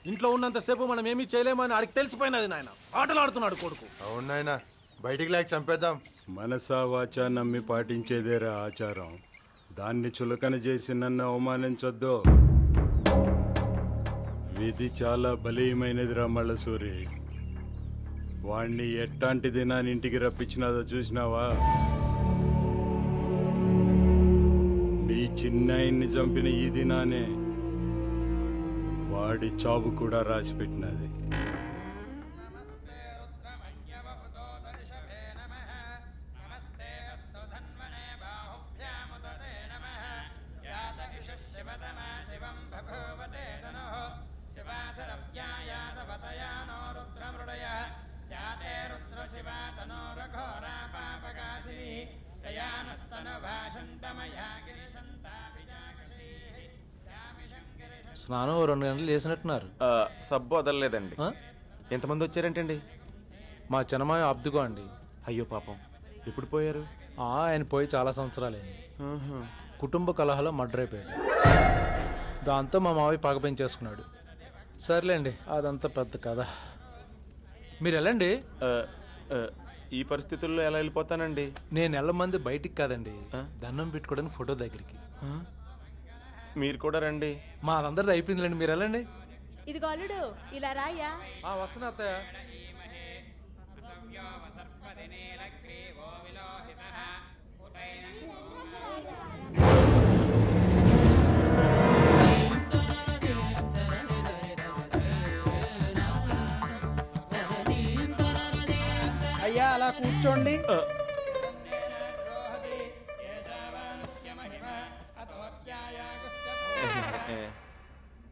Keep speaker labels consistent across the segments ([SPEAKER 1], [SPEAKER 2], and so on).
[SPEAKER 1] ఇంట్లో ఉన్నంతసేపు మనం ఏమీ చేయలేమని ఆడికి తెలిసిపోయినది నాయన. ఆటలు ఆడుతున్నాడు కొడుకు.
[SPEAKER 2] అవును నాయన, బయటికి లేక చంపేద్దాం.
[SPEAKER 3] మనసా వాచా నమ్మి పాటించేదేరా ఆచారం. దాన్ని చులకన చేసి నన్ను అవమానించొద్దు. విధి చాలా బలీయమైనదిరా మల్లసూరి. వాణ్ణి ఎట్టాంటి దినాన్ని ఇంటికి రప్పించినాదో చూసినావా? నీ చిన్నాయన్ని చంపిన ఈ దినానే వాడి చావు కూడా రాసిపెట్టినది.
[SPEAKER 1] స్నానం 2 గంటలు చేసినట్టున్నారు.
[SPEAKER 4] సబ్బు వదలలేదండి. ఎంతమంది వచ్చారంటండి?
[SPEAKER 1] మా చిన్నమాయ అబ్దుకో అండి.
[SPEAKER 4] అయ్యో పాపం, ఎప్పుడు పోయారు?
[SPEAKER 1] ఆయన పోయి చాలా సంవత్సరాలైంది. కుటుంబ కలహాలో మర్డర్ అయిపోయాడు. దాంతో మా మావి పగ పెంచేసుకున్నాడు. సర్లేండి, అదంతా పెద్ద కథ. మీరు వెళ్ళండి.
[SPEAKER 4] ఈ పరిస్థితుల్లో ఎలా వెళ్ళిపోతానండి?
[SPEAKER 1] నేను వెళ్ళమంది బయటికి కాదండి, దండం పెట్టుకోవడానికి ఫోటో దగ్గరికి.
[SPEAKER 4] మీరు కూడా రండి.
[SPEAKER 1] మా అందరిది అయిపోయిందిలేండి, మీరు వెళ్ళండి.
[SPEAKER 5] ఇదిగో అల్లుడు, ఇలా రాయ్యా.
[SPEAKER 1] వస్తున్నా అత్తయ్య.
[SPEAKER 6] అయ్యా అలా కూర్చోండి.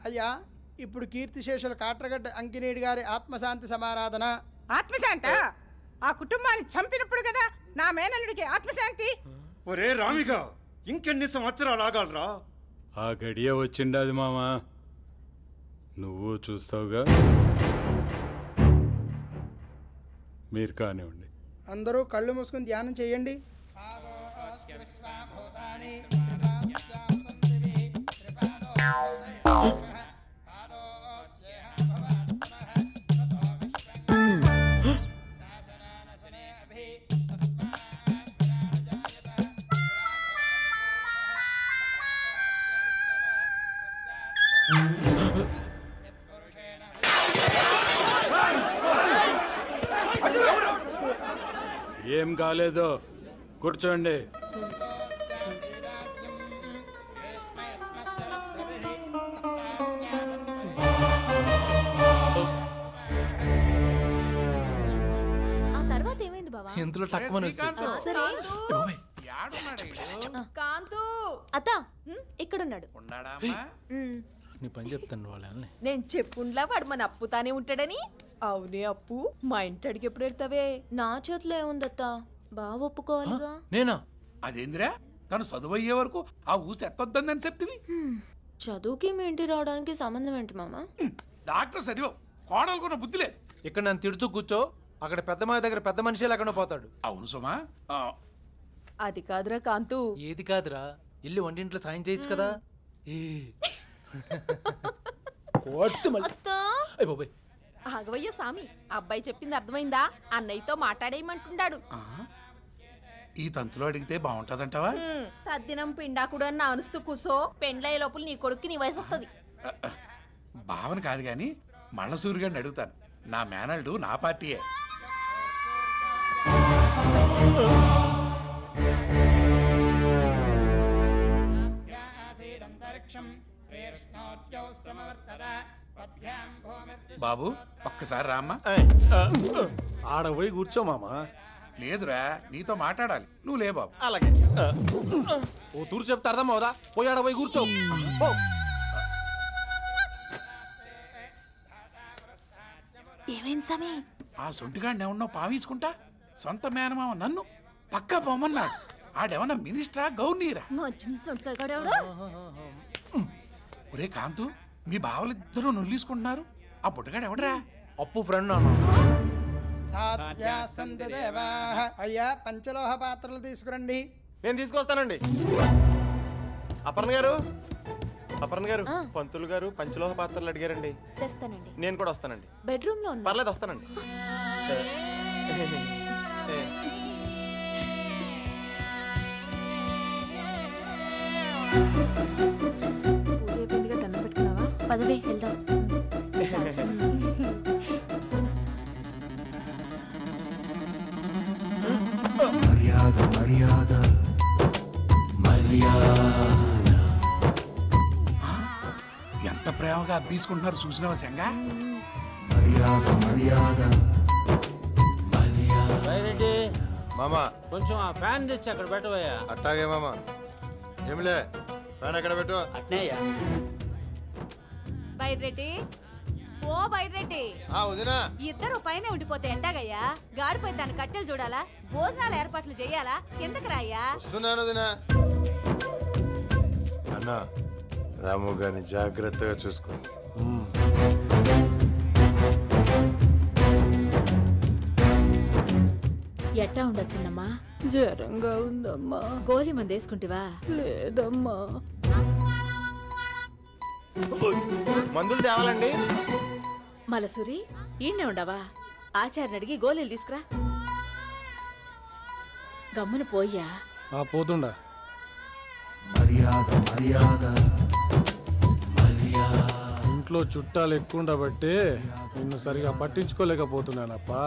[SPEAKER 6] అయ్యా, ఇప్పుడు కీర్తిశేషుల కాట్రగడ్డ అంకినేడి గారి ఆత్మశాంతి సమారాధన.
[SPEAKER 7] ఆత్మశాంత? ఆ కుటుంబాన్ని చంపినప్పుడు కదా నా మేనల్లుడికి ఆత్మశాంతి.
[SPEAKER 8] ఒరే రామిగా, ఇంకెన్ని సంవత్సరాలు ఆగాలరా?
[SPEAKER 3] ఆ గడియ వచ్చిండది మామా, నువ్వు చూస్తావుగా. మీరు కానివ్వండి.
[SPEAKER 6] అందరూ కళ్ళు మూసుకుని ధ్యానం చేయండి.
[SPEAKER 3] ఏం కాలేదు, కూర్చోండి.
[SPEAKER 1] ఇంతలో టక్కుమని
[SPEAKER 5] కాంతు అత్త ఇక్కడున్నాడు.
[SPEAKER 1] నీ పని చెప్తాను వాళ్ళని.
[SPEAKER 5] నేను చెప్పుండ్లా వాడు మన అప్పుతానే ఉంటాడని. అవునే అప్పు, మా ఇంటికి ఎప్పుడు వెళ్తావే? నా చేతిలో ఏముందత్తా, బాగా ఒప్పుకోవాలిగా.
[SPEAKER 1] నేనా?
[SPEAKER 9] అదేంద్రా, తను చదువు అయ్యే వరకు ఆ ఊసి ఎత్తొద్దని చెప్తివి.
[SPEAKER 5] చదువుకి మీ ఇంటి రావడానికి సంబంధం ఏంటి మామ?
[SPEAKER 9] డాక్టర్ చదివావు, కోడలుకున్న బుద్ధి లేదు.
[SPEAKER 1] ఇక్కడ నన్ను తిడుతూ కూర్చో, అక్కడ పెద్ద మాయ దగ్గర పెద్ద మనిషి లేకుండా పోతాడు.
[SPEAKER 9] అవును సుమా.
[SPEAKER 5] అది కాదురా కాంతు.
[SPEAKER 1] ఏది కాదురా, ఇల్లు వంటింట్లో సాయం చేయొచ్చు కదా.
[SPEAKER 5] ఆగవయ్య సామి, అబ్బాయి చెప్పింది అర్థమైందా? అన్నయ్యతో మాట్లాడేయమంటున్నాడు.
[SPEAKER 9] ఈ తంతులో అడిగితే బాగుంటదంటావా?
[SPEAKER 5] తద్దినం పిండాకుడు అని అనుస్తూ కూసో, పెండ్లయ్యే లోపల నీ కొడుక్కి నీ వయసు వస్తుంది.
[SPEAKER 9] భావన కాదు గాని మళ్ళసూరి గారిని అడుగుతాను. నా మేనల్డు నా పార్టీయే. బాబు ఒక్కసారి రామ్మా.
[SPEAKER 1] ఆడ పోయి కూర్చో మామా.
[SPEAKER 9] లేదురా, నీతో మాట్లాడాలి. నువ్వు లే బాబు.
[SPEAKER 1] అలాగే. ఓ తూరు చెప్తే అర్థం అవుదా? పోయి ఆడ పోయి కూర్చో.
[SPEAKER 5] ఏమైంది సమీ?
[SPEAKER 9] ఆ సొంటిగాడిని ఏమన్నా పావీసుకుంటా సొంత మేనమావ నన్ను పక్కా పోమన్నాడు. ఆడేమన్నా మినిస్టరా గవర్నీరా? ఒరే కాంతు, మీ బావలిద్దరూ నొల్లీసుకుంటున్నారు. ఆ పుట్టగాడు ఎవడరా?
[SPEAKER 1] అప్పు ఫ్రెండ్.
[SPEAKER 6] అయ్యా, పంచలోహ పాత్రలు తీసుకురండి.
[SPEAKER 4] నేను తీసుకొస్తానండి. అపర్ణ గారు, అపర్ణ గారు పంతులు గారు పంచలోహ పాత్రలు అడిగారండి.
[SPEAKER 5] తెస్తానండి.
[SPEAKER 4] నేను కూడా వస్తానండి.
[SPEAKER 5] బెడ్రూమ్ లో
[SPEAKER 4] పర్లేదు వస్తానండి.
[SPEAKER 5] దండం పెట్టుకున్నావా? పదవే వెళ్దాం.
[SPEAKER 9] ఎంత ప్రేమగా అబ్బీసుకుంటున్నారు చూసినావా సంగా?
[SPEAKER 2] మామా
[SPEAKER 10] కొంచెం ఆ ఫ్యాన్ తెచ్చి అక్కడ పెట్టవయ్యా.
[SPEAKER 2] అట్టాగే మామా. ఏమిలే ఫ్యాన్ ఎక్కడ పెట్టు.
[SPEAKER 10] అట్నేయ్యా.
[SPEAKER 5] బైరెడ్డి, ఓ బైరెడ్డి,
[SPEAKER 2] వదినా
[SPEAKER 5] ఇద్దరు పైన ఉండిపోతే ఎట్టాగయ్యా? గాడిపోయి తన కట్టెలు చూడాలా? భోజనాల ఏర్పాట్లు చెయ్యాలా? కిందకి రాయ్యా.
[SPEAKER 2] వస్తున్నాను వదినా. అన్నా రాము గారిని జాగ్రత్తగా చూసుకో.
[SPEAKER 5] ఎట్టా ఉండొచ్చిందమ్మా? జ్వరంగా ఉందమ్మా. గోళీ మంది వేసుకుంటివా? లేదమ్మా.
[SPEAKER 4] మందులు తేవాలండి.
[SPEAKER 5] మలసూరి ఈయనే ఉండవా? ఆచార్ని అడిగి గోళీలు తీసుకురా. గమ్మున పోయ్యా.
[SPEAKER 1] పోతుండా. ఇంట్లో చుట్టాలు ఎక్కువ ఉండబట్టి నిన్ను సరిగా పట్టించుకోలేకపోతున్నానప్పా.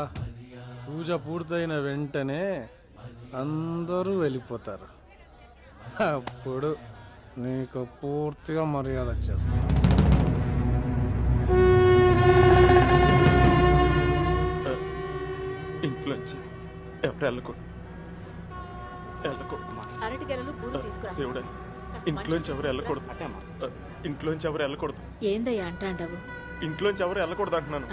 [SPEAKER 1] పూజ పూర్తయిన వెంటనే అందరూ వెళ్ళిపోతారు. అప్పుడు నీకు పూర్తిగా మర్యాద వచ్చేస్తా.
[SPEAKER 4] ఇంట్లోంచి ఎవరు వెళ్ళకూడదు.
[SPEAKER 5] అరటి గెలలు పూలు తీసుకురా.
[SPEAKER 4] దేవుడా, ఇంట్లోంచి ఎవరు వెళ్ళకూడదు. ఇంట్లోంచి ఎవరు వెళ్ళకూడదు.
[SPEAKER 5] ఏందయ్యా అంటాండవు?
[SPEAKER 4] ఇంట్లోంచి ఎవరు వెళ్ళకూడదు అంటున్నాను.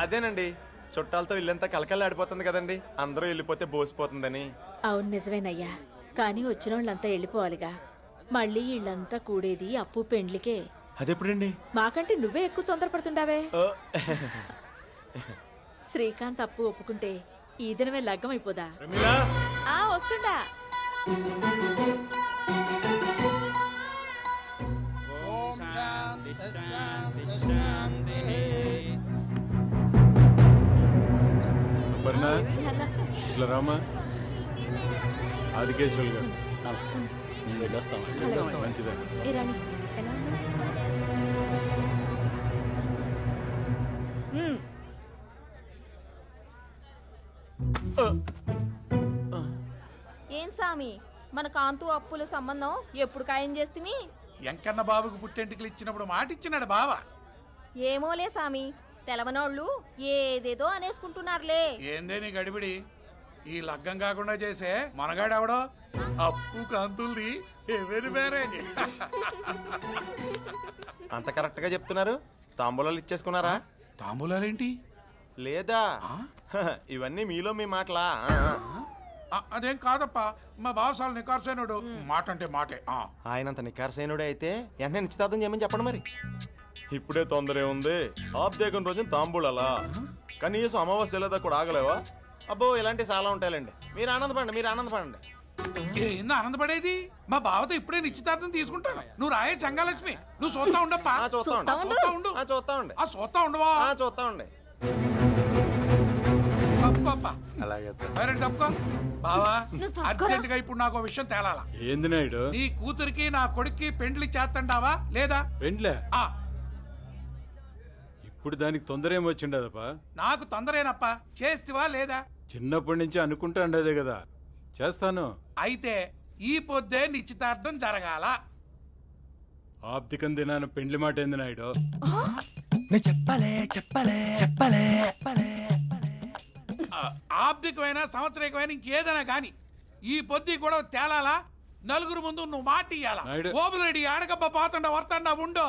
[SPEAKER 4] అదేనండి, చుట్టాలతో ఇల్లంతా కలకల్లాడిపోతుంది కదండి. అందరూ వెళ్ళిపోతే బోసిపోతుందని.
[SPEAKER 5] అవును నిజమేనయ్యా, కానీ వచ్చిన వాళ్ళంతా వెళ్ళిపోవాలిగా. మళ్ళీ ఇళ్ళంతా కూడేది అప్పు పెండ్లికే.
[SPEAKER 4] అదెప్పుడండి?
[SPEAKER 5] మాకంటే నువ్వే ఎక్కువ తొందరపడుతుండావే. శ్రీకాంత్ అప్పు ఒప్పుకుంటే ఈ దినమే లగ్గం అయిపోదా? వస్తుండా.
[SPEAKER 3] ఇట్లా రామా. ఆదికేశ్వరులు గారు మంచిదా?
[SPEAKER 5] ఏం సామి, మన కాంతు అప్పుల సంబంధం ఎప్పుడు ఖాయం చేస్తిమి?
[SPEAKER 9] ఎంకన్న బాబుకు పుట్టెంటికలు ఇచ్చినప్పుడు మాట ఇచ్చినాడు బావ.
[SPEAKER 5] ఏమోలే సామి, తెలవనోళ్ళు ఏదేదో అనేసుకుంటున్నారులే.
[SPEAKER 9] ఏందే నీ గడిబిడి? ఈ లగ్గం కాకుండా చేసే మనగాడెవడో అప్పు కాంతుల్ది ఎవరి మ్యారేజ్.
[SPEAKER 4] అంత కరెక్ట్ గా చెప్తున్నారు. తాంబూలాలు ఇచ్చేసుకున్నారా?
[SPEAKER 9] తాంబూలాలేంటి?
[SPEAKER 4] లేదా ఇవన్నీ మీలో మీ మాటలా?
[SPEAKER 9] అదేం కాదప్ప, మా బావసాలు నికార్సైనడు. మాట అంటే మాటే.
[SPEAKER 4] ఆయనంత నికార్సైనడే అయితే వెంటనే నిశ్చితార్థం చేయమని చెప్పండి. మరి ఇప్పుడే తొందరే ఉంది. ఆబ్దేకం రోజున తాంబూలాలా? కనీసం అమావాస్య లేదా కూడా ఆగలేవా? అబ్బో, ఇలాంటివి చాలా ఉంటాయండి. మీరు ఆనందపడండి, మీరు ఆనందపడండి.
[SPEAKER 9] ఏంది ఆనందపడేది? మా బావతో ఇప్పుడే నిశ్చితార్థం తీసుకుంటాను. నువ్వు రాయే చంగాలక్ష్మి, నువ్వు చూస్తా ఉండప్పా.
[SPEAKER 4] చూస్తా ఉండు. చూస్తా ఉండు.
[SPEAKER 9] చూస్తా ఉండవా?
[SPEAKER 4] చూస్తా ఉండే.
[SPEAKER 2] అలాగే
[SPEAKER 9] తప్పుకో బావా. అర్జెంట్ గా ఇప్పుడు నాకు విషయం తేలాలా.
[SPEAKER 3] ఏంది నాయుడు?
[SPEAKER 9] నీ కూతురికి నా కొడుక్కి పెండ్లి చేస్తండావా లేదా?
[SPEAKER 3] పెండ్లే? ఇప్పుడు దానికి తొందర ఏమొచ్చిండదప్పా?
[SPEAKER 9] నాకు తొందరేనప్పా. చేస్తివా లేదా?
[SPEAKER 3] చిన్నప్పటి నుంచి అనుకుంటా ఉండేదే కదా. చేస్తాను.
[SPEAKER 9] అయితే ఈ పొద్దే నిశ్చితార్థం జరగాల.
[SPEAKER 3] ఆబ్దికం దినాన పెండ్లి మాట ఏంది నాయుడు?
[SPEAKER 9] ఆబ్దికమైన సంవత్సరికమైన ఇంకేదైనా గాని ఈ పొద్దు కూడా తేలాలా. నలుగురు ముందు నువ్వు మాట ఇయ్యాలా. ఓబులడి ఆడకబ్బ పోతండా వర్తండా ఉండో.